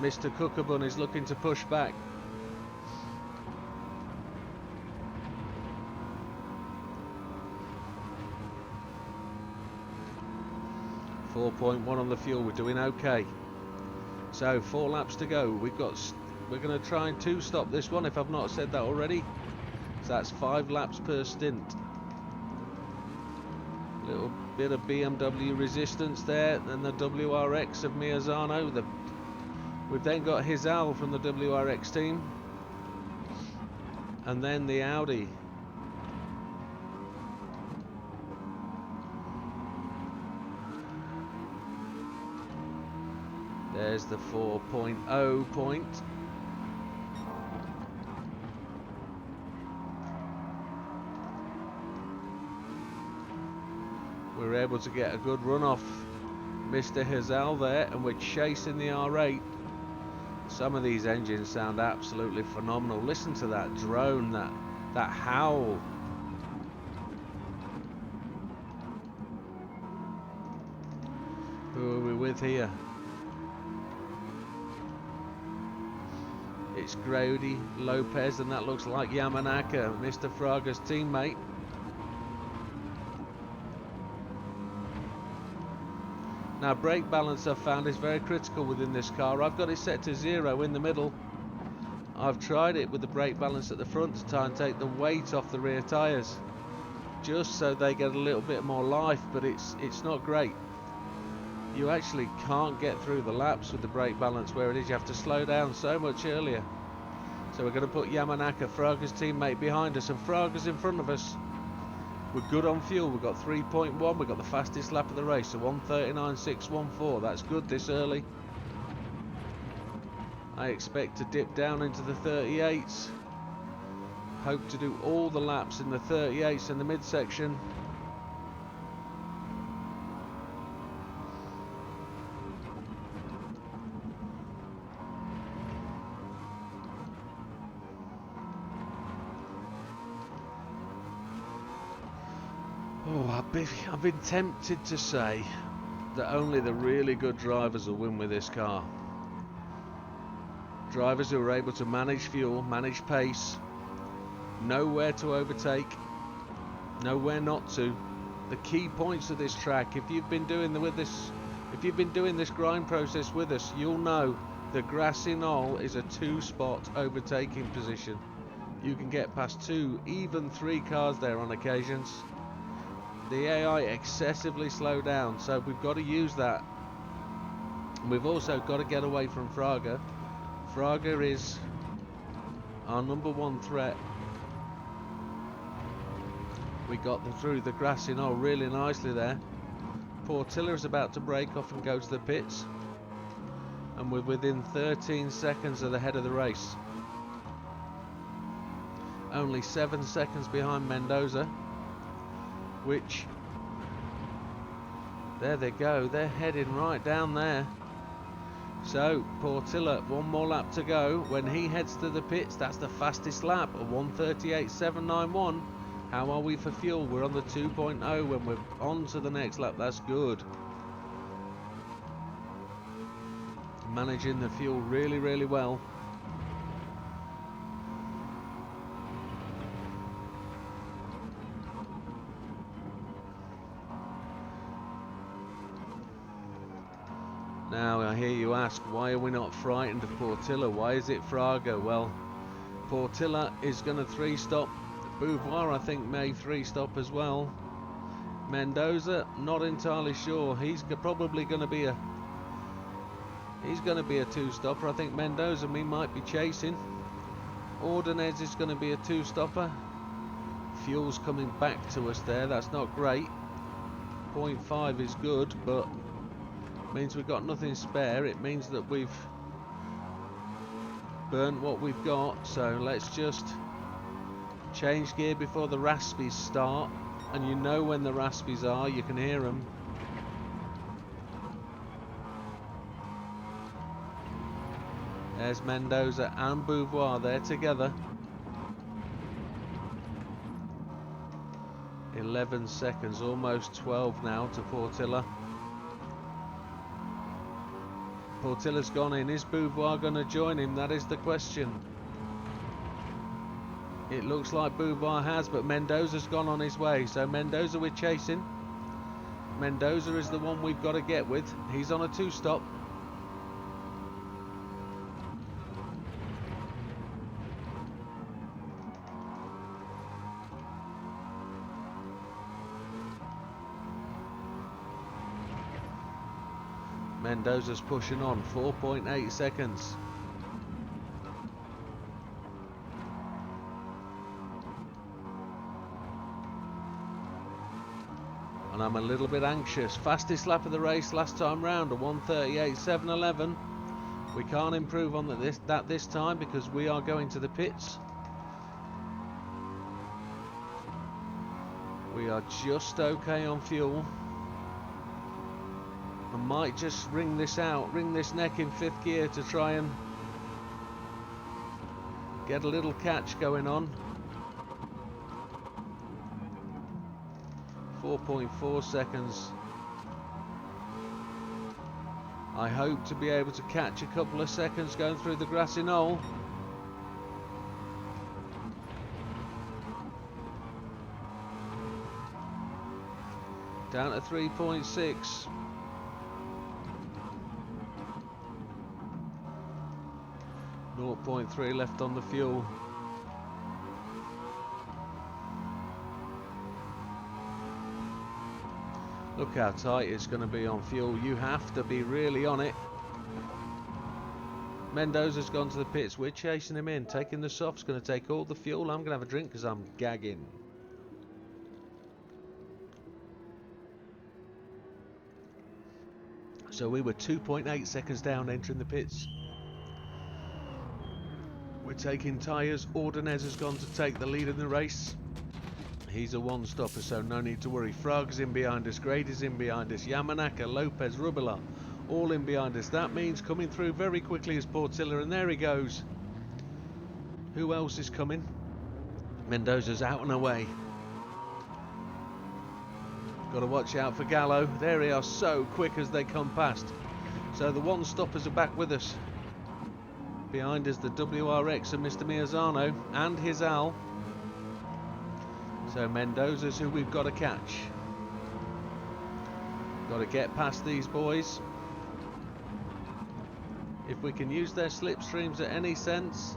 Mr. Cookabun is looking to push back. .1 on the fuel. We're doing okay. So 4 laps to go. We're going to try and 2-stop this one if I've not said that already. So that's 5 laps per stint. Little bit of BMW resistance there, and the WRX of Miazano. We've then got Hizal from the WRX team, and then the Audi. There's the 4.0 point. We were able to get a good run off Mr. Hizal there, and we're chasing the R8. Some of these engines sound absolutely phenomenal. Listen to that drone, that howl. Who are we with here? It's Grody, Lopez, and that looks like Yamanaka, Mr. Fraga's teammate. Now brake balance I've found is very critical within this car. I've got it set to 0 in the middle. I've tried it with the brake balance at the front to try and take the weight off the rear tyres, just so they get a little bit more life, but it's not great. You actually can't get through the laps with the brake balance where it is. You have to slow down so much earlier. So we're going to put Yamanaka, Fraga's teammate, behind us, and Fraga's in front of us. We're good on fuel. We've got 3.1. We've got the fastest lap of the race, so 1:39.614. That's good this early. I expect to dip down into the 38s. Hope to do all the laps in the 38s in the midsection. Oh, I've been tempted to say that only the really good drivers will win with this car. Drivers who are able to manage fuel, manage pace, know where to overtake, know where not to. The key points of this track, if you've been doing this grind process with us, you'll know the grassy knoll is a 2-spot overtaking position. You can get past 2, even 3 cars there on occasions. The AI excessively slow down, so we've got to use that. We've also got to get away from Fraga. Fraga is our #1 threat. We got them through the grassy knoll really nicely there. Portilla is about to break off and go to the pits, and we're within 13 seconds of the head of the race. Only 7 seconds behind Mendoza, which, there they go, they're heading right down there. So Portilla, 1 more lap to go. When he heads to the pits, that's the fastest lap, a 1:38.791. How are we for fuel? We're on the 2.0 when we're on to the next lap. That's good. Managing the fuel really, really well. Now I hear you ask, why are we not frightened of Portilla? Why is it Fraga? Well, Portilla is going to 3-stop. Beauvoir, I think, may 3-stop as well. Mendoza, not entirely sure. He's probably going to be a 2-stopper. I think Mendoza might be chasing. Ordonez is going to be a 2-stopper. Fuel's coming back to us there. That's not great. 0.5 is good, but means we've got nothing spare. It means that we've burnt what we've got. So let's just change gear before the raspies start, and you know when the raspies are, you can hear them. There's Mendoza and Beauvoir there together. 11 seconds, almost 12 now to Portilla. Portilla's gone in. Is Beauvoir going to join him? That is the question. It looks like Beauvoir has, but Mendoza's gone on his way. So Mendoza we're chasing. Mendoza is the one we've got to get with. He's on a 2-stop. Mendoza's pushing on, 4.8 seconds. And I'm a little bit anxious. Fastest lap of the race last time round, a 1:38.711. We can't improve on that this time because we are going to the pits. We are just okay on fuel. I might just wring this neck in 5th gear to try and get a little catch going on. 4.4 seconds. I hope to be able to catch a couple of seconds going through the grassy knoll. Down to 3.6. .3 left on the fuel. Look how tight it's going to be on fuel. You have to be really on it. Mendoza's gone to the pits. We're chasing him in. Taking the soft's going to take all the fuel. I'm going to have a drink because I'm gagging. So we were 2.8 seconds down entering the pits. We're taking tyres. Ordonez has gone to take the lead in the race. He's a 1-stopper, so no need to worry. Frog's in behind us. Grady's in behind us. Yamanaka, Lopez, Rubila, all in behind us. That means coming through very quickly is Portilla, and there he goes. Who else is coming? Mendoza's out and away. Got to watch out for Gallo. There they are, so quick as they come past. So the 1-stoppers are back with us. Behind us the WRX and Mr. Miazano and his Al. So Mendoza's who we've got to catch. Got to get past these boys. If we can use their slipstreams at any sense.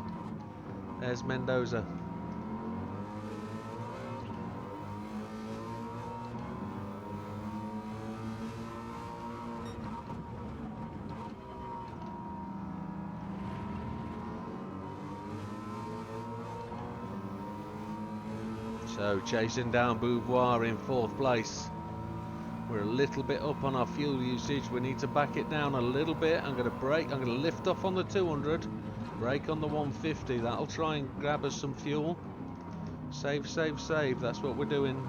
There's Mendoza. So chasing down Beauvoir in 4th place. We're a little bit up on our fuel usage. We need to back it down a little bit. I'm going to brake. I'm going to lift off on the 200. Brake on the 150. That'll try and grab us some fuel. Save, save, save. That's what we're doing.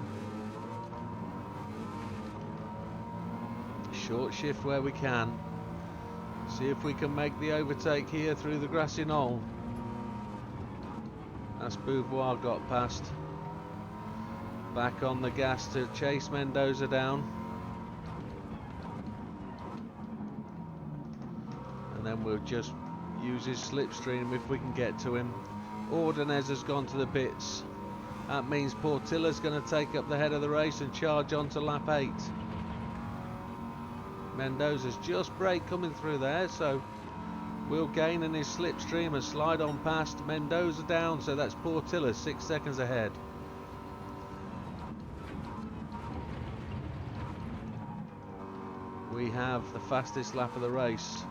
Short shift where we can. See if we can make the overtake here through the grassy knoll. That's Beauvoir got past. Back on the gas to chase Mendoza down. And then we'll just use his slipstream if we can get to him. Ordonez has gone to the pits. That means Portilla's going to take up the head of the race and charge on to lap 8. Mendoza's just brake coming through there, so we'll gain in his slipstream and slide on past. Mendoza down, so that's Portilla 6 seconds ahead. We have the fastest lap of the race.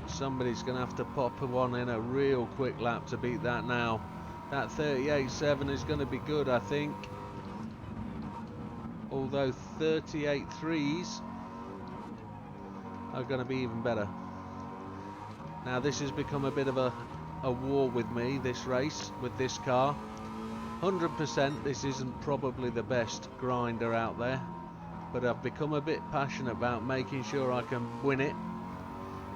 Somebody's going to have to pop one in a real quick lap to beat that now. That 38.7 is going to be good, I think. Although 38.3s are going to be even better. Now this has become a bit of a war with me, this race, with this car. 100% this isn't probably the best grinder out there. But I've become a bit passionate about making sure I can win it.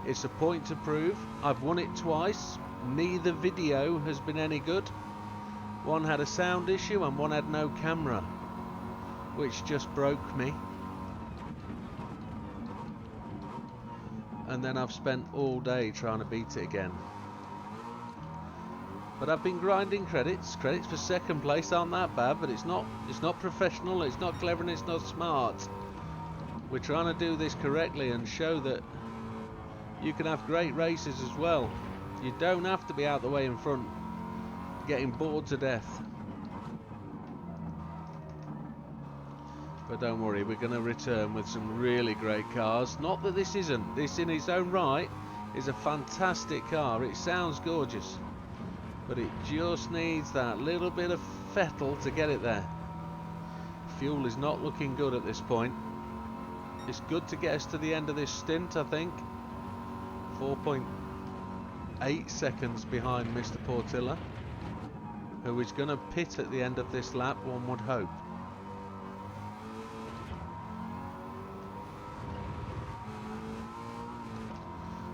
It's a point to prove. I've won it twice. Neither video has been any good. One had a sound issue and one had no camera, which just broke me. and then I've spent all day trying to beat it again. But I've been grinding credits. Credits for second place aren't that bad, but it's not professional, it's not clever, and it's not smart. We're trying to do this correctly and show that you can have great races as well. You don't have to be out the way in front, getting bored to death. But don't worry, we're going to return with some really great cars. Not that this isn't. This in its own right is a fantastic car. It sounds gorgeous. But it just needs that little bit of fettle to get it there. Fuel is not looking good at this point. It's good to get us to the end of this stint, I think. 4.8 seconds behind Mr. Portilla, who is going to pit at the end of this lap, one would hope.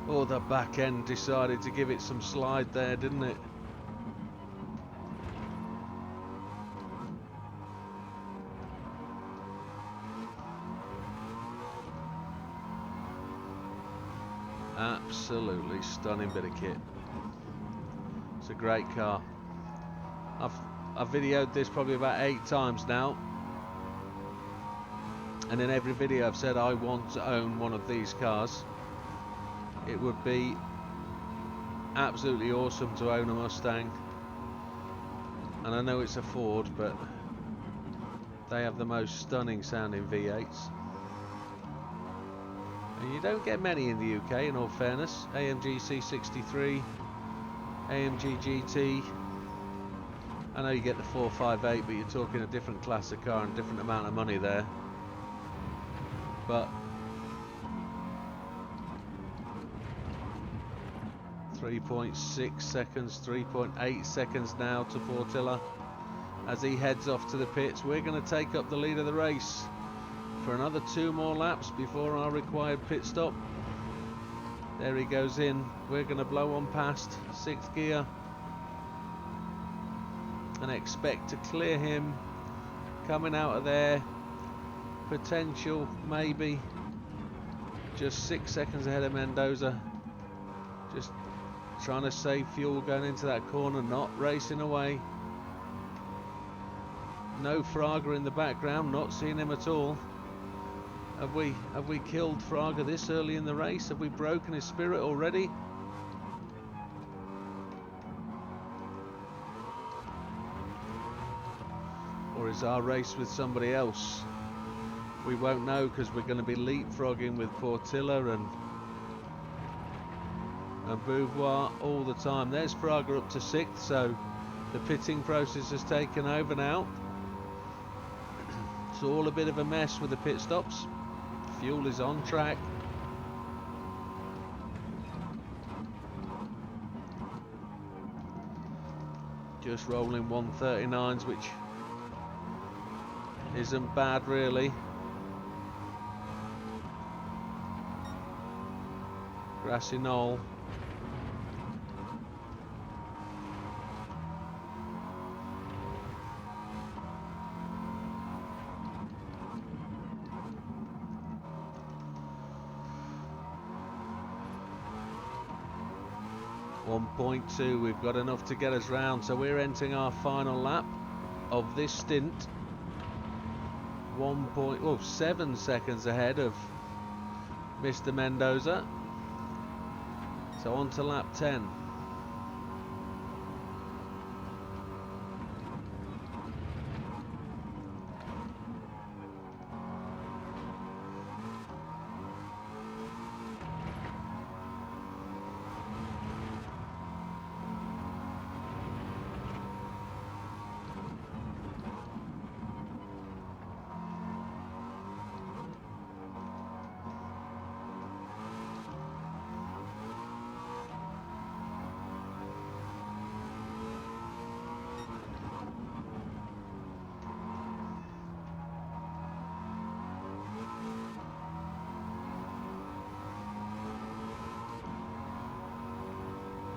Oh, the back end decided to give it some slide there, didn't it? Absolutely stunning bit of kit. It's a great car. I've videoed this probably about 8 times now, and in every video I've said I want to own one of these cars. It would be absolutely awesome to own a Mustang, and I know it's a Ford, but they have the most stunning sounding V8s. And you don't get many in the UK, in all fairness. AMG C63, AMG GT. I know you get the 458, but you're talking a different class of car and a different amount of money there. But 3.6 seconds, 3.8 seconds now to Portilla as he heads off to the pits. We're going to take up the lead of the race for another 2 more laps before our required pit stop. There he goes in. We're going to blow on past 6th gear and expect to clear him coming out of there. Potential maybe just 6 seconds ahead of Mendoza. Just trying to save fuel going into that corner, not racing away. No Fraga in the background, not seeing him at all. Have we killed Fraga this early in the race? Have we broken his spirit already? Or is our race with somebody else? We won't know, because we're going to be leapfrogging with Portilla and Beauvoir all the time. There's Fraga up to 6th, so the pitting process has taken over now. It's all a bit of a mess with the pit stops. Fuel is on track. Just rolling 139s, which isn't bad really. Grassy knoll. .2, we've got enough to get us round, so we're entering our final lap of this stint. 1.7 seconds ahead of Mr. Mendoza. So on to lap 10.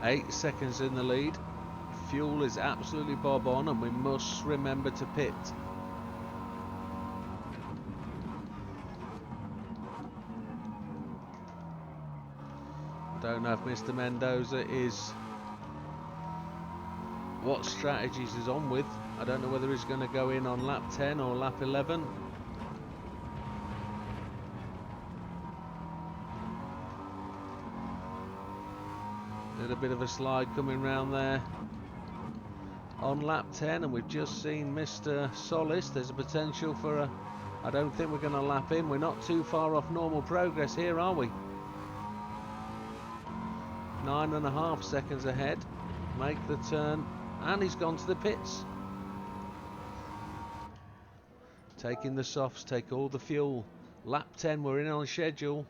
Eight seconds in the lead. Fuel is absolutely bob on, and we must remember to pit. Don't know if Mr. Mendoza is what strategies he's on with. I don't know whether he's going to go in on lap 10 or lap 11. Little bit of a slide coming round there on lap 10, and we've just seen Mr. Solis. There's a potential for a... I don't think we're going to lap him. We're not too far off normal progress here, are we? 9.5 seconds ahead. Make the turn, and he's gone to the pits. Taking the softs, take all the fuel. Lap 10, we're in on schedule.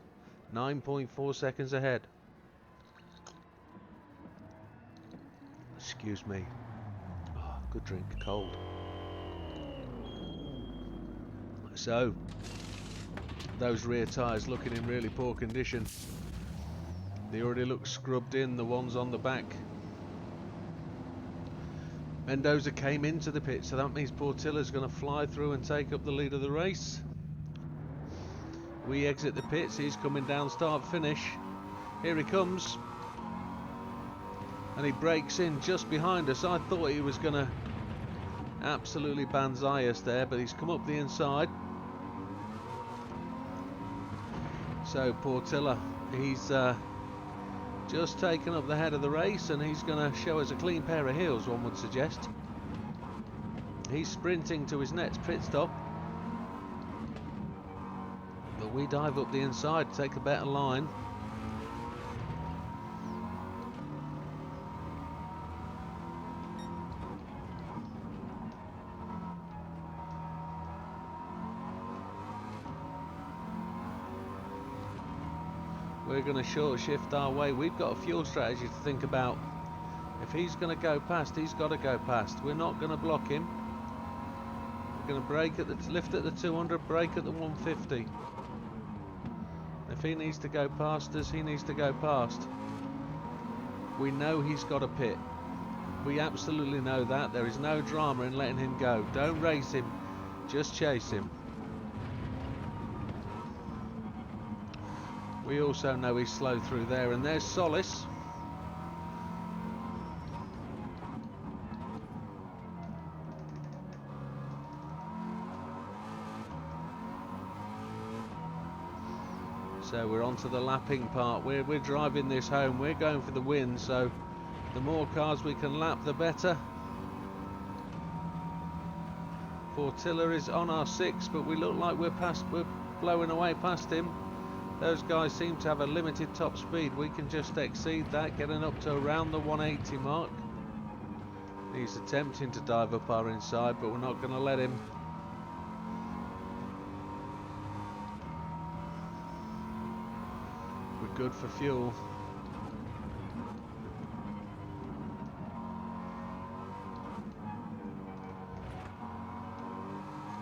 9.4 seconds ahead. Excuse me. Oh, good drink, cold. So, those rear tyres looking in really poor condition. They already look scrubbed in, the ones on the back. Mendoza came into the pit, so that means Portilla's going to fly through and take up the lead of the race. We exit the pits, he's coming down start finish. Here he comes. And he breaks in just behind us. I thought he was going to absolutely banzai us there, but he's come up the inside. So Portilla, he's just taken up the head of the race, and he's going to show us a clean pair of heels, one would suggest. He's sprinting to his next pit stop. But we dive up the inside, take a better line. We're going to short shift our way. We've got a fuel strategy to think about. If he's going to go past, he's got to go past. We're not going to block him. We're going to brake at the lift at the 200, brake at the 150. If he needs to go past us, he needs to go past. We know he's got a pit. We absolutely know that. There is no drama in letting him go. Don't race him, just chase him. We also know he's slow through there, and there's Solis. So we're on to the lapping part. We're driving this home. We're going for the win, so the more cars we can lap, the better. Portilla is on our 6, but we look like we're blowing away past him. Those guys seem to have a limited top speed. We can just exceed that, getting up to around the 180 mark. He's attempting to dive up our inside, but we're not going to let him. We're good for fuel.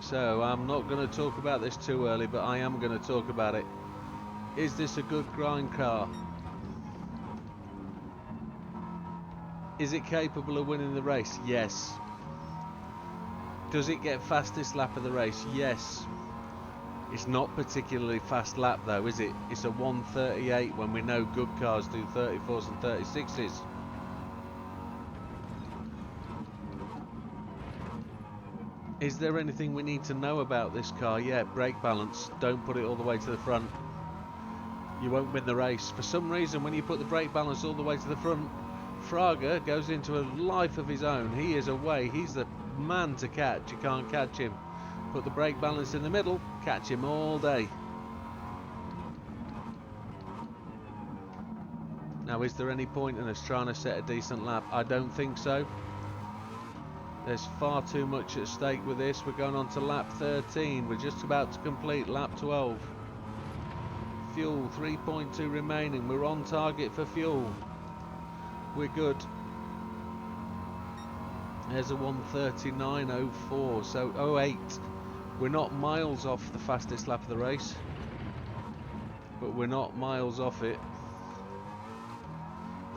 So I'm not going to talk about this too early, but I am going to talk about it. Is this a good grind car? Is it capable of winning the race? Yes. Does it get fastest lap of the race? Yes. It's not particularly fast lap though, is it? It's a 1:38 when we know good cars do 34s and 36s. Is there anything we need to know about this car? Yeah, brake balance. Don't put it all the way to the front. You won't win the race. For some reason, when you put the brake balance all the way to the front, Fraga goes into a life of his own. He is away. He's the man to catch. You can't catch him. Put the brake balance in the middle, catch him all day. Now, is there any point in us trying to set a decent lap? I don't think so. There's far too much at stake with this. We're going on to lap 13. We're just about to complete lap 12. Fuel, 3.2 remaining. We're on target for fuel. We're good. There's a 1:39.04, so 08. We're not miles off the fastest lap of the race, but we're not miles off it.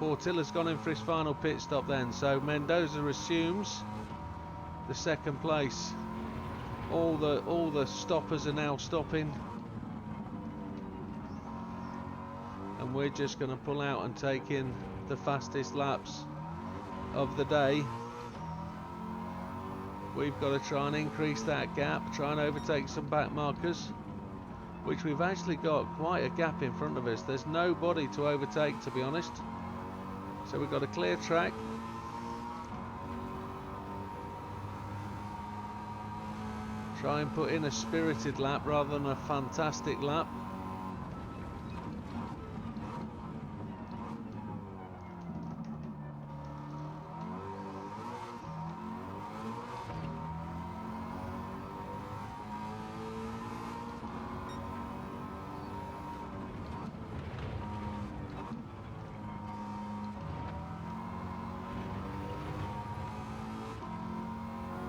Portilla's gone in for his final pit stop then, so Mendoza assumes the second place. All the stoppers are now stopping. And we're just going to pull out and take in the fastest laps of the day. We've got to try and increase that gap, try and overtake some back markers, which we've actually got quite a gap in front of us. There's nobody to overtake, to be honest. So we've got a clear track. Try and put in a spirited lap rather than a fantastic lap.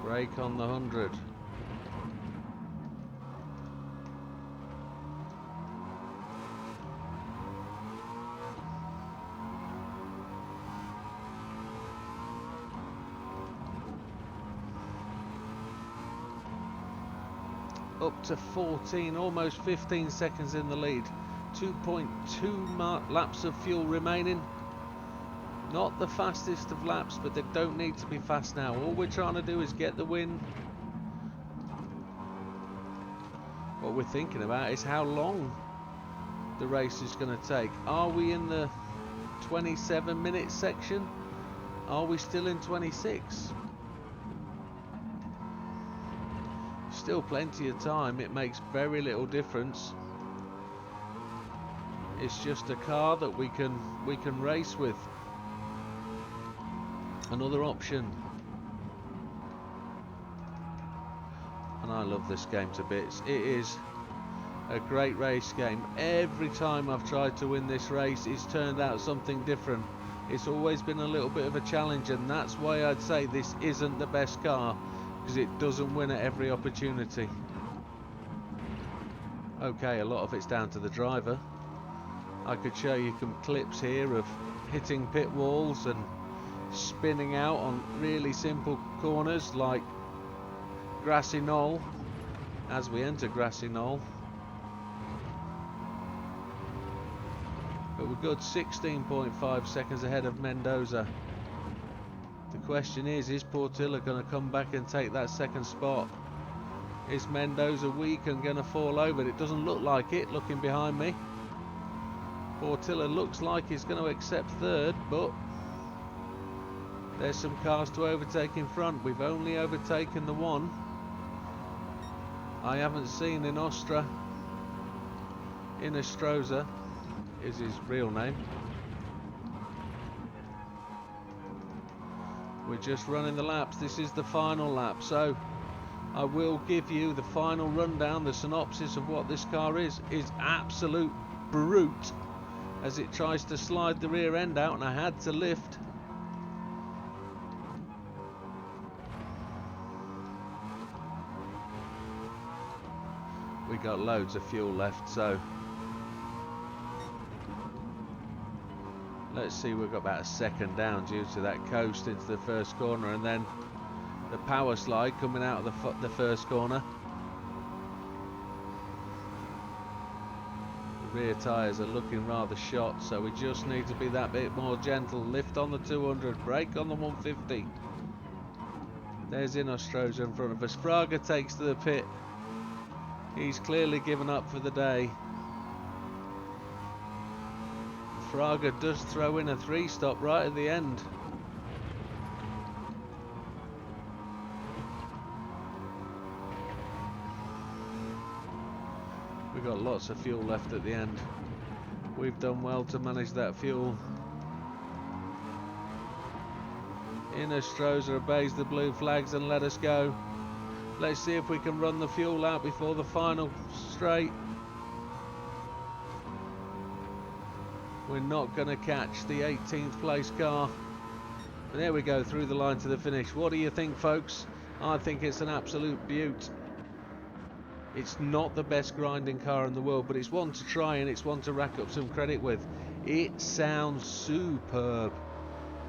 Brake on the 100. Up to 14, almost 15 seconds in the lead. 2.2 laps of fuel remaining. Not the fastest of laps, but they don't need to be fast now. All we're trying to do is get the win. What we're thinking about is how long the race is going to take. Are we in the 27-minute section? Are we still in 26? Still plenty of time. It makes very little difference. It's just a car that we can race with. Another option. And I love this game to bits. It is a great race game. Every time I've tried to win this race, it's turned out something different. It's always been a little bit of a challenge, and that's why I'd say this isn't the best car, because it doesn't win at every opportunity. Okay, a lot of it's down to the driver. I could show you some clips here of hitting pit walls and spinning out on really simple corners like Grassy Knoll as we enter Grassy Knoll. But we're good 16.5 seconds ahead of Mendoza. The question is Portilla going to come back and take that second spot? Is Mendoza weak and going to fall over? It doesn't look like it, looking behind me. Portilla looks like he's going to accept third, but there's some cars to overtake in front. We've only overtaken the one. I haven't seen Inostroza is his real name. We're just running the laps. This is the final lap, so I will give you the final rundown, the synopsis of what this car is absolute brute as it tries to slide the rear end out, and I had to lift. We got loads of fuel left, so let's see. We've got about a second down due to that coast into the first corner, and then the power slide coming out of the first corner. The rear tyres are looking rather shot, so we just need to be that bit more gentle. Lift on the 200, brake on the 150. There's Inostroza in front of us. Fraga takes to the pit. He's clearly given up for the day. Fraga does throw in a 3-stop right at the end. We've got lots of fuel left at the end. We've done well to manage that fuel. Inostroza obeys the blue flags and let us go. Let's see if we can run the fuel out before the final straight. We're not going to catch the 18th place car. But there we go, through the line to the finish. What do you think, folks? I think it's an absolute beaut. It's not the best grinding car in the world, but it's one to try and it's one to rack up some credit with. It sounds superb.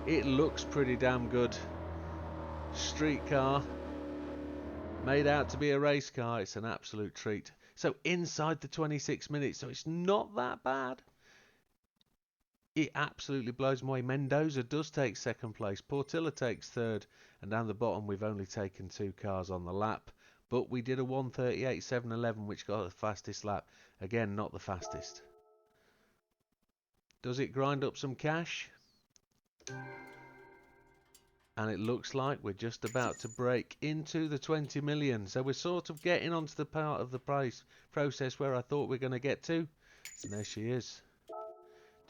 It looks pretty damn good. Street car. Made out to be a race car. It's an absolute treat. So inside the 26 minutes, so it's not that bad. It absolutely blows my way. Mendoza does take second place. Portilla takes third. And down the bottom, we've only taken 2 cars on the lap. But we did a 1:38.711, which got the fastest lap. Again, not the fastest. Does it grind up some cash? And it looks like we're just about to break into the 20 million. So we're sort of getting onto the part of the process where I thought we were going to get to. And there she is.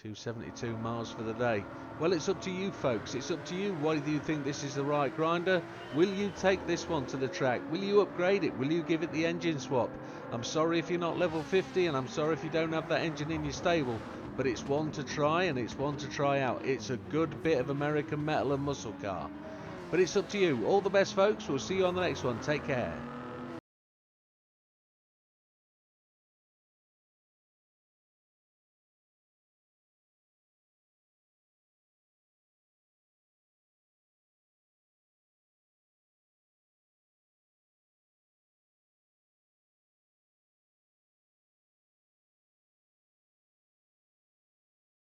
272 miles for the day. Well, it's up to you, folks. It's up to you. Why do you think this is the right grinder? Will you take this one to the track? Will you upgrade it? Will you give it the engine swap? I'm sorry if you're not level 50, and I'm sorry if you don't have that engine in your stable, but it's one to try, and it's one to try out. It's a good bit of American metal and muscle car. But it's up to you. All the best, folks. We'll see you on the next one. Take care.